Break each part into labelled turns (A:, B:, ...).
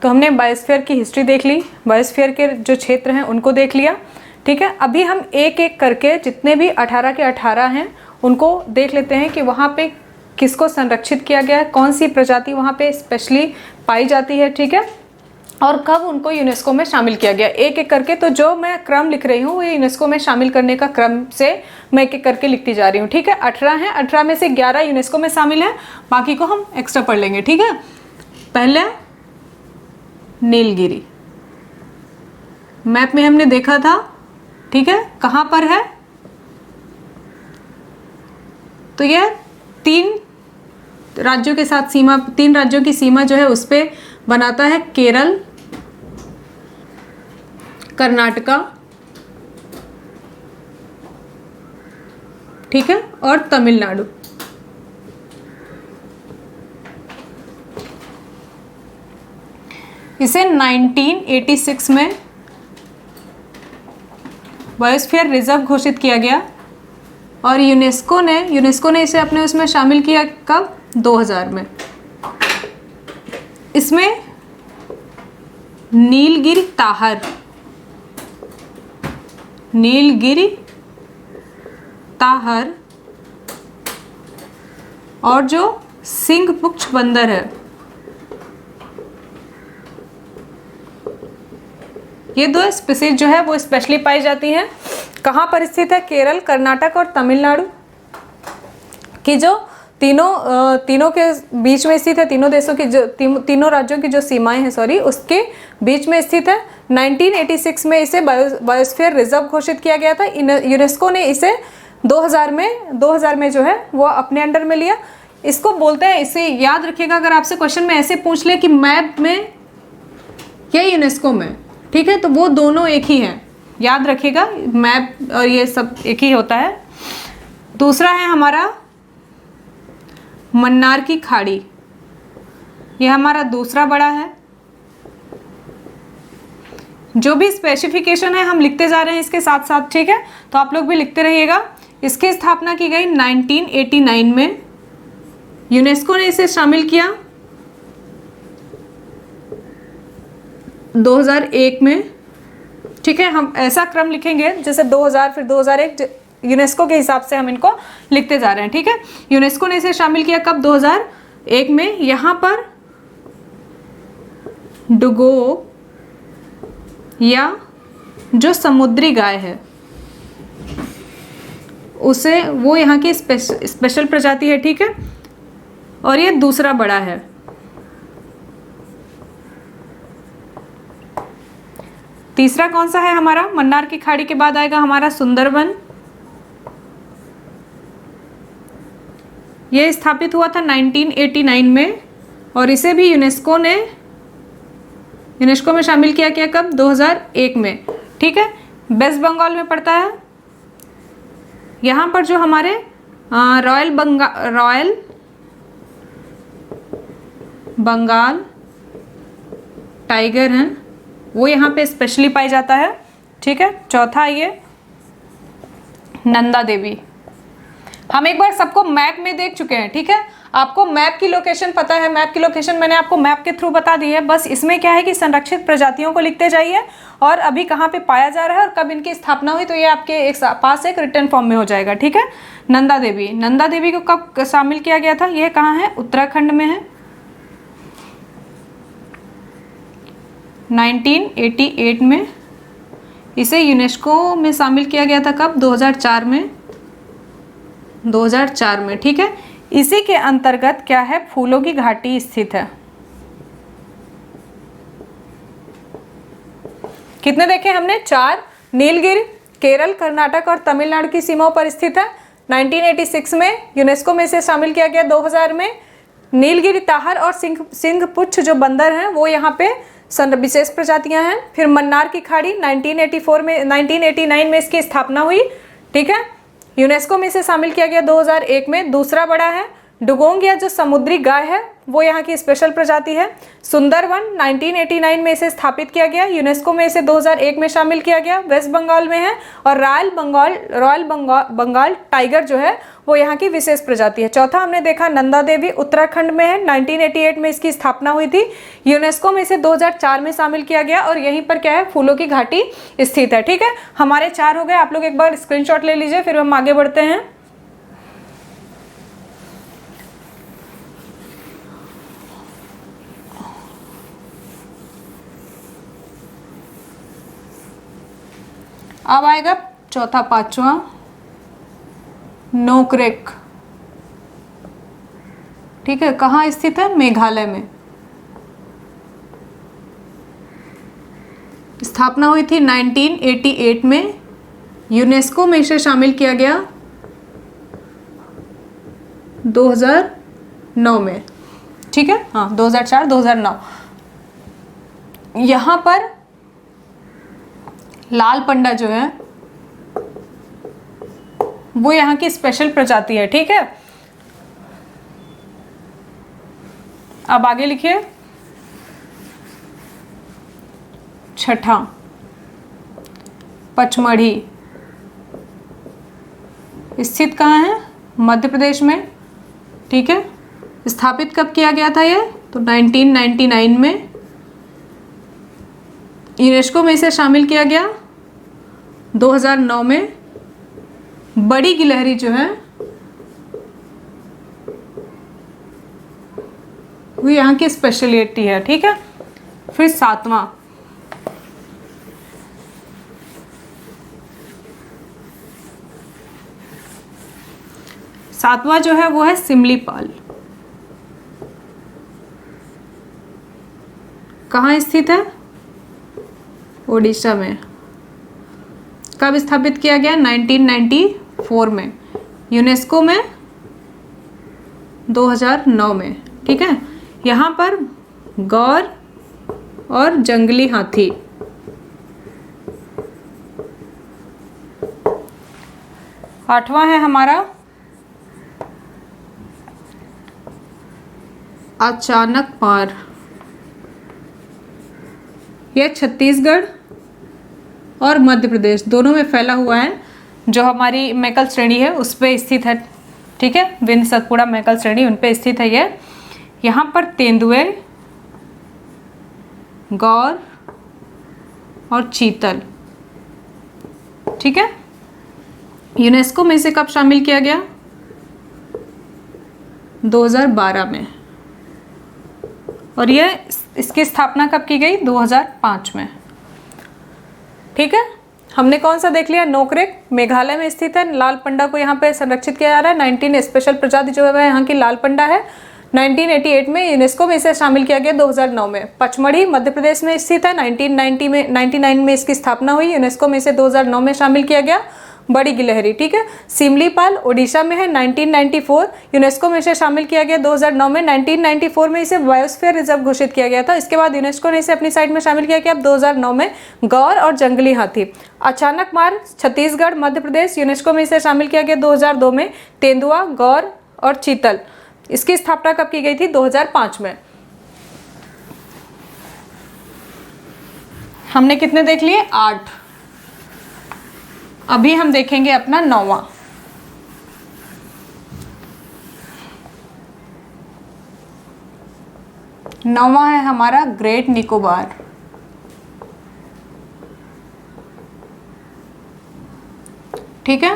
A: तो हमने बायोस्फीयर की हिस्ट्री देख ली, बायोस्फीयर के जो क्षेत्र हैं उनको देख लिया, ठीक है। अभी हम एक एक करके जितने भी 18 के 18 हैं उनको देख लेते हैं कि वहाँ पे किसको संरक्षित किया गया है, कौन सी प्रजाति वहाँ पे स्पेशली पाई जाती है, ठीक है, और कब उनको यूनेस्को में शामिल किया गया, एक एक करके। तो जो मैं क्रम लिख रही हूँ वो यूनेस्को में शामिल करने का क्रम से मैं एक एक करके लिखती जा रही हूँ, ठीक है। 18 हैं, 18 में से 11 यूनेस्को में शामिल हैं, बाकी को हम एक्स्ट्रा पढ़ लेंगे, ठीक है। पहले नीलगिरी, मैप में हमने देखा था, ठीक है, कहाँ पर है, तो यह 3 राज्यों के साथ सीमा, 3 राज्यों की सीमा जो है उस पे बनाता है, केरल, कर्नाटका, ठीक है, और तमिलनाडु। इसे 1986 में बायोस्फीयर रिजर्व घोषित किया गया और यूनेस्को ने इसे अपने उसमें शामिल किया कब, 2000 में। इसमें नीलगिरी ताहर और जो सिंघपुच्छ बंदर है, ये 2 स्पीसीज जो है वो स्पेशली पाई जाती हैं। कहाँ पर स्थित है, केरल, कर्नाटक और तमिलनाडु की जो तीनों के बीच में स्थित है, तीनों देशों की जो तीनों राज्यों की जो सीमाएं हैं, सॉरी, उसके बीच में स्थित है। 1986 में इसे बायोस्फीयर रिजर्व घोषित किया गया था। यूनेस्को ने इसे 2000 में जो है वो अपने अंडर में लिया। इसको बोलते हैं, इसे याद रखिएगा, अगर आपसे क्वेश्चन में ऐसे पूछ ले कि मैप में या यूनेस्को में, ठीक है, तो वो दोनों एक ही हैं, याद रखिएगा, मैप और ये सब एक ही होता है। दूसरा है हमारा मन्नार की खाड़ी, ये हमारा दूसरा बड़ा है। जो भी स्पेसिफिकेशन है हम लिखते जा रहे हैं इसके साथ साथ, ठीक है, तो आप लोग भी लिखते रहिएगा। इसकी स्थापना की गई 1989 में, यूनेस्को ने इसे शामिल किया 2001 में, ठीक है। हम ऐसा क्रम लिखेंगे जैसे 2000 फिर 2001, यूनेस्को के हिसाब से हम इनको लिखते जा रहे हैं, ठीक है। यूनेस्को ने इसे शामिल किया कब, 2001 में। यहाँ पर डुगो या जो समुद्री गाय है उसे, वो यहाँ की स्पेशल प्रजाति है, ठीक है, और ये दूसरा बड़ा है। तीसरा कौन सा है हमारा, मन्नार की खाड़ी के बाद आएगा हमारा सुंदरबन। ये स्थापित हुआ था 1989 में और इसे भी यूनेस्को में शामिल किया गया कब, 2001 में, ठीक है। वेस्ट बंगाल में पड़ता है। यहाँ पर जो हमारे रॉयल बंगाल टाइगर हैं वो यहाँ पे स्पेशली पाई जाता है, ठीक है। चौथा ये नंदा देवी। हम एक बार सबको मैप में देख चुके हैं, ठीक है, आपको मैप की लोकेशन पता है, मैप की लोकेशन मैंने आपको मैप के थ्रू बता दी है। बस इसमें क्या है कि संरक्षित प्रजातियों को लिखते जाइए और अभी कहाँ पे पाया जा रहा है और कब इनकी स्थापना हुई, तो ये आपके पास एक रिटर्न फॉर्म में हो जाएगा, ठीक है। नंदा देवी को कब शामिल किया गया था, ये कहाँ है, उत्तराखंड में है, 1988 में। इसे यूनेस्को में शामिल किया गया था कब, 2004 में, ठीक है। इसी के अंतर्गत क्या है, फूलों की घाटी स्थित है। कितने देखे हमने, 4। नीलगिरी केरल, कर्नाटक और तमिलनाडु की सीमाओं पर स्थित है। 1986 में यूनेस्को में इसे शामिल किया गया। 2000 में नीलगिरी ताहर और सिंघपुच्छ जो बंदर हैं वो यहाँ पे विशेष प्रजातियां हैं। फिर मन्नार की खाड़ी 1989 में इसकी स्थापना हुई, ठीक है। यूनेस्को में इसे शामिल किया गया 2001 में। दूसरा बड़ा है डुगोंग या जो समुद्री गाय है वो यहाँ की स्पेशल प्रजाति है। सुंदरवन 1989 में इसे स्थापित किया गया, यूनेस्को में इसे 2001 में शामिल किया गया, वेस्ट बंगाल में है। और रॉयल बंगाल टाइगर जो है वो यहाँ की विशेष प्रजाति है। चौथा हमने देखा नंदा देवी उत्तराखंड में है, 1988 में इसकी स्थापना हुई थी, यूनेस्को में इसे 2004 में शामिल किया गया और यहीं पर क्या है फूलों की घाटी स्थित है। ठीक है, हमारे 4 हो गए। आप लोग एक बार स्क्रीनशॉट ले लीजिए, फिर हम आगे बढ़ते हैं। अब आएगा चौथा, पांचवा, नोकरेक। ठीक है, कहाँ स्थित है? मेघालय में। स्थापना हुई थी 1988 में, यूनेस्को में इसे शामिल किया गया 2009 में। ठीक है, हाँ 2004-2009। यहाँ पर लाल पंडा जो है वो यहाँ की स्पेशल प्रजाति है। ठीक है, अब आगे लिखिए छठा, पचमढ़ी। स्थित कहाँ है? मध्य प्रदेश में। ठीक है, स्थापित कब किया गया था ये? तो 1999 में। यूनेस्को में इसे शामिल किया गया 2009 में। बड़ी गिलहरी जो है वो यहाँ की स्पेशलिटी है। ठीक है, फिर सातवां, जो है वो है सिमलीपाल। कहाँ स्थित है? ओडिशा में। कब स्थापित किया गया? 1994 में। यूनेस्को में 2009 में। ठीक है, यहाँ पर गौर और जंगली हाथी। आठवां है हमारा अचानक मार। यह छत्तीसगढ़ और मध्य प्रदेश दोनों में फैला हुआ है। जो हमारी मैकल श्रेणी है उस पे स्थित है। ठीक है, विंध्य सतपुड़ा मैकल श्रेणी उन पे स्थित है ये। यहाँ पर तेंदुए, गौर और चीतल। ठीक है, यूनेस्को में इसे कब शामिल किया गया? 2012 में। और यह इसकी स्थापना कब की गई? 2005 में। ठीक है, हमने कौन सा देख लिया? नोकरेक मेघालय में स्थित है। लाल पंडा को यहाँ पे संरक्षित किया जा रहा है। 19 स्पेशल प्रजाति जो है यहाँ की लाल पंडा है। 1988 में यूनेस्को में इसे शामिल किया गया 2009 में। पचमढ़ी मध्य प्रदेश में स्थित है। 1999 में इसकी स्थापना हुई, यूनेस्को में इसे 2009 में शामिल किया गया। बड़ी गिलहरी। ठीक है, सिमलीपाल ओडिशा में है। 1994 यूनेस्को में इसे शामिल किया गया 2009 में। 1994 में इसे बायोस्फीयर रिजर्व घोषित किया गया था। इसके बाद यूनेस्को ने इसे अपनी साइट में शामिल किया गया अब 2009 में। गौर और जंगली हाथी। अचानक मार छत्तीसगढ़ मध्य प्रदेश, यूनेस्को में इसे शामिल किया गया 2002 में। तेंदुआ, गौर और चीतल, इसकी स्थापना कब की गई थी? 2005 में। हमने कितने देख लिए? 8। अभी हम देखेंगे अपना 9वां। है हमारा ग्रेट निकोबार। ठीक है,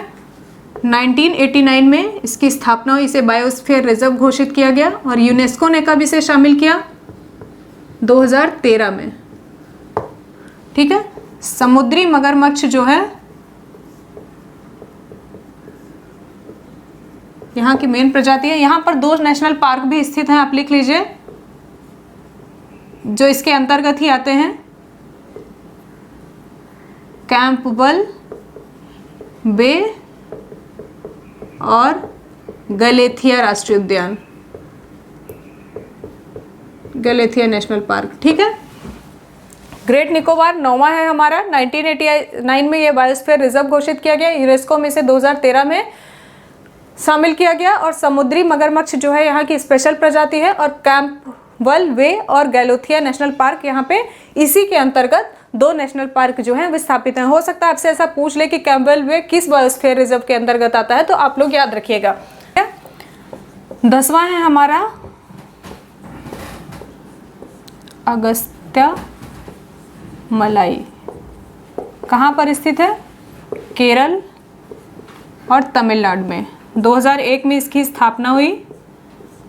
A: 1989 में इसकी स्थापना हुई, इसे बायोस्फीयर रिजर्व घोषित किया गया। और यूनेस्को ने कब इसे शामिल किया? 2013 में। ठीक है, समुद्री मगरमच्छ जो है यहाँ की मेन प्रजाति है। यहाँ पर 2 नेशनल पार्क भी स्थित हैं, आप लिख लीजिए, जो इसके अंतर्गत ही आते हैं। कैंपबेल बे और गलेथिया राष्ट्रीय उद्यान, गलेथिया नेशनल पार्क। ठीक है, ग्रेट निकोबार 9वां है हमारा। 1989 में यह बायोस्फीयर रिजर्व घोषित किया गया। यूनेस्को में से 2013 में शामिल किया गया। और समुद्री मगरमच्छ जो है यहाँ की स्पेशल प्रजाति है। और कैंपबेल वे और गैलोथिया नेशनल पार्क यहाँ पे इसी के अंतर्गत 2 नेशनल पार्क जो हैं विस्थापित हैं। हो सकता है आपसे ऐसा पूछ ले कि कैंपबेल वे किस बायोस्फीयर रिजर्व के अंतर्गत आता है, तो आप लोग याद रखिएगा। 10वां है हमारा अगस्त्य मलाई। कहाँ पर स्थित है? केरल और तमिलनाडु में। 2001 में इसकी स्थापना हुई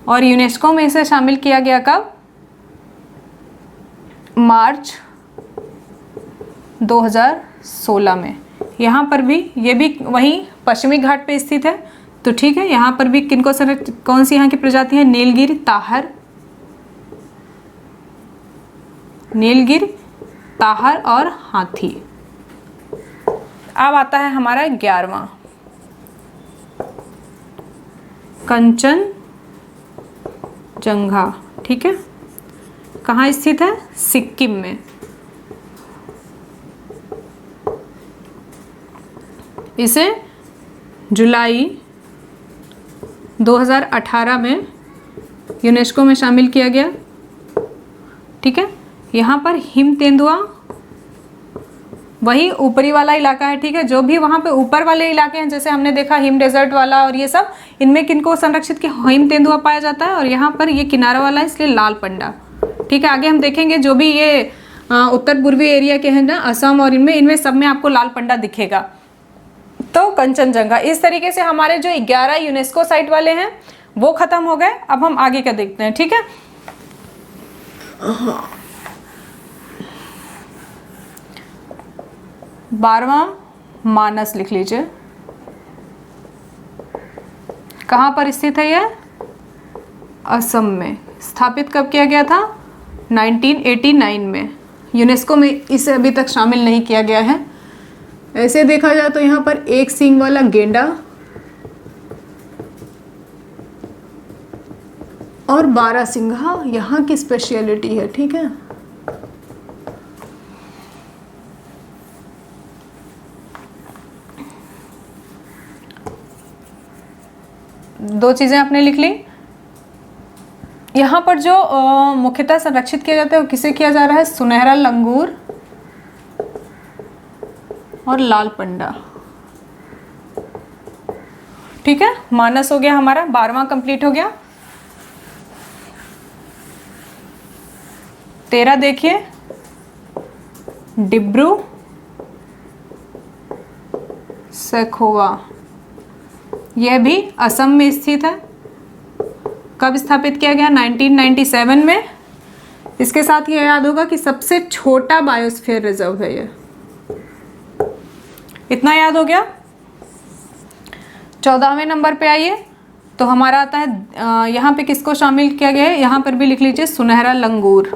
A: और यूनेस्को में इसे शामिल किया गया कब? मार्च 2016 में। यहाँ पर भी ये भी वहीं पश्चिमी घाट पे स्थित है, तो ठीक है। यहाँ पर भी किनको कौन सी यहाँ की प्रजाति है? नीलगिरी, ताहर, नीलगिरी, ताहर और हाथी। अब आता है हमारा 11वां कंचनजंगा। ठीक है, कहाँ स्थित है? सिक्किम में। इसे जुलाई 2018 में यूनेस्को में शामिल किया गया। ठीक है, यहाँ पर हिम तेंदुआ वही ऊपरी वाला इलाका है। ठीक है, जो भी वहाँ पे ऊपर वाले इलाके हैं, जैसे हमने देखा हिम डेजर्ट वाला और ये सब, इनमें किनको संरक्षित की हिम तेंदुआ पाया जाता है। और यहाँ पर ये किनारा वाला है, इसलिए लाल पंडा। ठीक है, आगे हम देखेंगे जो भी ये उत्तर पूर्वी एरिया के हैं ना, असम और इनमें सब में आपको लाल पंडा दिखेगा। तो कंचनजंगा। इस तरीके से हमारे जो 11 यूनेस्को साइट वाले हैं वो खत्म हो गए। अब हम आगे का देखते हैं। ठीक है, 12वां मानस लिख लीजिए। कहाँ पर स्थित है यह? असम में। स्थापित कब किया गया था? 1989 में। यूनेस्को में इसे अभी तक शामिल नहीं किया गया है। ऐसे देखा जाए तो यहाँ पर एक सींग वाला गेंडा और 12 सिंघा यहाँ की स्पेशलिटी है। ठीक है, दो चीजें आपने लिख ली। यहाँ पर जो मुख्यतः संरक्षित किया जाता है वो किसे किया जा रहा है? सुनहरा लंगूर और लाल पंडा। ठीक है, मानस हो गया हमारा, 12वां कंप्लीट हो गया। 13 देखिए, डिब्रू सैखोवा। यह भी असम में स्थित है। कब स्थापित किया गया? 1997 में। इसके साथ ये याद होगा कि सबसे छोटा बायोस्फीयर रिजर्व है ये। इतना याद हो गया। 14वें नंबर पे आइए, तो हमारा आता है यहाँ पे किसको शामिल किया गया है? यहाँ पर भी लिख लीजिए सुनहरा लंगूर।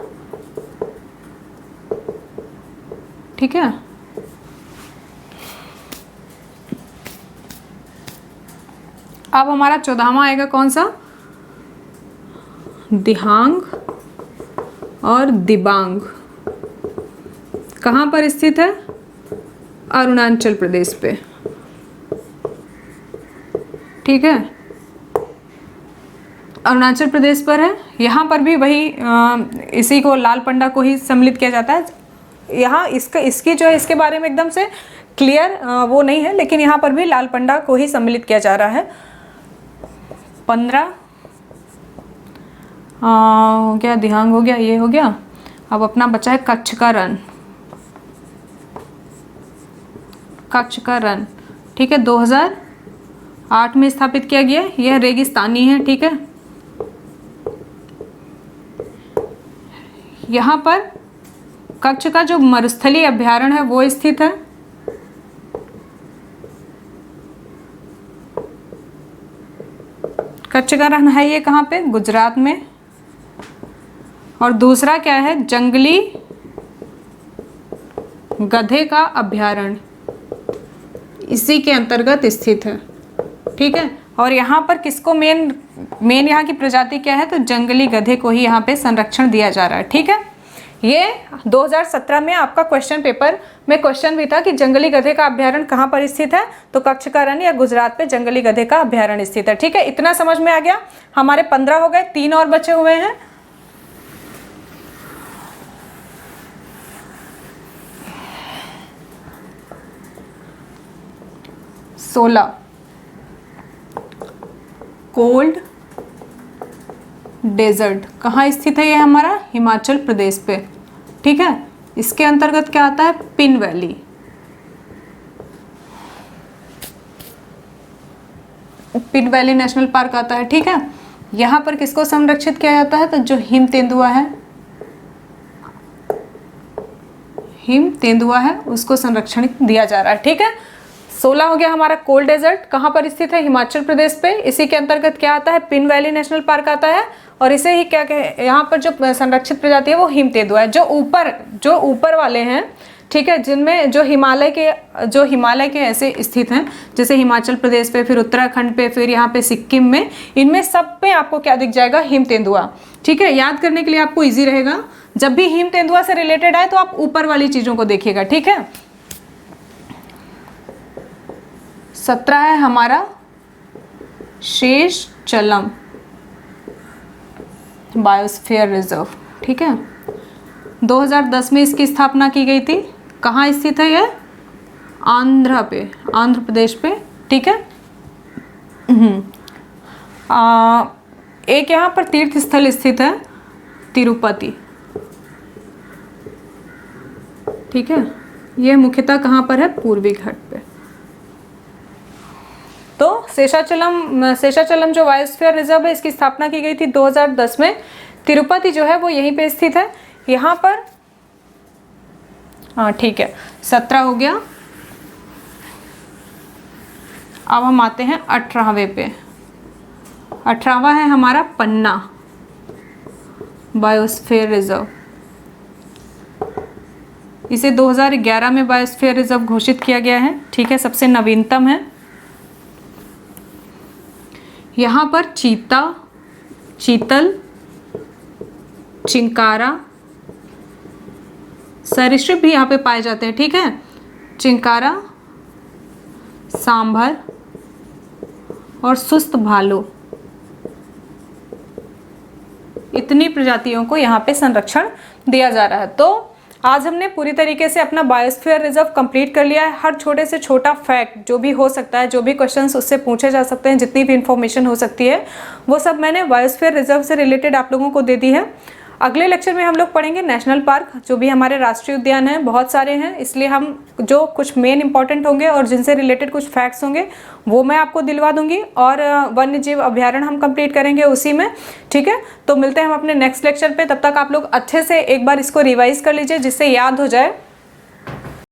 A: ठीक है, अब हमारा 14वां आएगा कौन सा? दिहांग और दिबांग। कहाँ पर स्थित है? अरुणाचल प्रदेश पे। ठीक है, अरुणाचल प्रदेश पर है। यहाँ पर भी वही इसी को लाल पंडा को ही सम्मिलित किया जाता है। यहाँ इसकी जो है इसके बारे में एकदम से क्लियर वो नहीं है, लेकिन यहाँ पर भी लाल पंडा को ही सम्मिलित किया जा रहा है। 15 हो गया, दिहांग हो गया, ये हो गया। अब अपना बचा है कच्छ का रण। कच्छ का रण, ठीक है, 2008 में स्थापित किया गया। यह रेगिस्तानी है। ठीक है, यहाँ पर कच्छ का जो मरुस्थलीय अभ्यारण्य है वो स्थित है। कच्छ का रण है ये कहाँ पे? गुजरात में। और दूसरा क्या है? जंगली गधे का अभ्यारण्य, इसी के अंतर्गत स्थित है। ठीक है, और यहाँ पर किसको मेन यहाँ की प्रजाति क्या है? तो जंगली गधे को ही यहाँ पे संरक्षण दिया जा रहा है। ठीक है, ये 2017 में आपका क्वेश्चन पेपर में क्वेश्चन भी था कि जंगली गधे का अभ्यारण्य कहाँ पर स्थित है, तो कच्छ का रण या गुजरात पे जंगली गधे का अभ्यारण्य स्थित है। ठीक है, इतना समझ में आ गया। हमारे 15 हो गए, 3 और बचे हुए हैं। सोलह, कोल्ड डेजर्ट कहाँ स्थित है? ये हमारा हिमाचल प्रदेश पे। ठीक है, इसके अंतर्गत क्या आता है? Pin valley. Pin valley national park आता है। ठीक है, यहाँ पर किसको संरक्षित किया जाता है? तो जो हिम तेंदुआ है, हिम तेंदुआ है, उसको संरक्षण दिया जा रहा है। ठीक है, 16 हो गया हमारा कोल्ड डेजर्ट, कहाँ पर स्थित है? हिमाचल प्रदेश पे। इसी के अंतर्गत क्या आता है? पिन वैली नेशनल पार्क आता है। और इसे ही क्या कहे, यहाँ पर जो संरक्षित प्रजाति है वो हिम तेंदुआ है। जो ऊपर वाले हैं, ठीक है, जिनमें जो हिमालय के ऐसे स्थित हैं, जैसे हिमाचल प्रदेश पे, फिर उत्तराखंड पे, फिर यहाँ पे सिक्किम में, इनमें सब पे आपको क्या दिख जाएगा? हिम तेंदुआ। ठीक है, याद करने के लिए आपको ईजी रहेगा। जब भी हिम तेंदुआ से रिलेटेड आए तो आप ऊपर वाली चीजों को देखिएगा। ठीक है, 17 है हमारा शेषचलम बायोस्फीयर रिजर्व। ठीक है, 2010 में इसकी स्थापना की गई थी। कहाँ स्थित है ये? आंध्र प्रदेश पे। ठीक है, एक यहाँ पर तीर्थ स्थल स्थित है, तिरुपति। ठीक है, ये मुख्यतः कहाँ पर है? पूर्वी घाट पे। तो शेषाचलम जो बायोस्फीयर रिजर्व है, इसकी स्थापना की गई थी 2010 में। तिरुपति जो है वो यहीं पे स्थित है। यहाँ पर हाँ ठीक है, 17 हो गया। अब हम आते हैं 18वें पे। 18वां है हमारा पन्ना बायोस्फीयर रिजर्व। इसे 2011 में बायोस्फीयर रिजर्व घोषित किया गया है। ठीक है, सबसे नवीनतम है। यहाँ पर चीता, चीतल, चिंकारा, सरीसृप भी यहाँ पे पाए जाते हैं। ठीक है, चिंकारा, सांभर और सुस्त भालू, इतनी प्रजातियों को यहाँ पे संरक्षण दिया जा रहा है। तो आज हमने पूरी तरीके से अपना बायोस्फीयर रिजर्व कंप्लीट कर लिया है। हर छोटे से छोटा फैक्ट जो भी हो सकता है, जो भी क्वेश्चंस उससे पूछे जा सकते हैं, जितनी भी इंफॉर्मेशन हो सकती है, वो सब मैंने बायोस्फीयर रिजर्व से रिलेटेड आप लोगों को दे दी है। अगले लेक्चर में हम लोग पढ़ेंगे नेशनल पार्क, जो भी हमारे राष्ट्रीय उद्यान हैं, बहुत सारे हैं, इसलिए हम जो कुछ मेन इंपॉर्टेंट होंगे और जिनसे रिलेटेड कुछ फैक्ट्स होंगे वो मैं आपको दिलवा दूंगी। और वन्य जीव अभ्यारण्य हम कंप्लीट करेंगे उसी में। ठीक है, तो मिलते हैं हम अपने नेक्स्ट लेक्चर पे। तब तक आप लोग अच्छे से एक बार इसको रिवाइज कर लीजिए, जिससे याद हो जाए।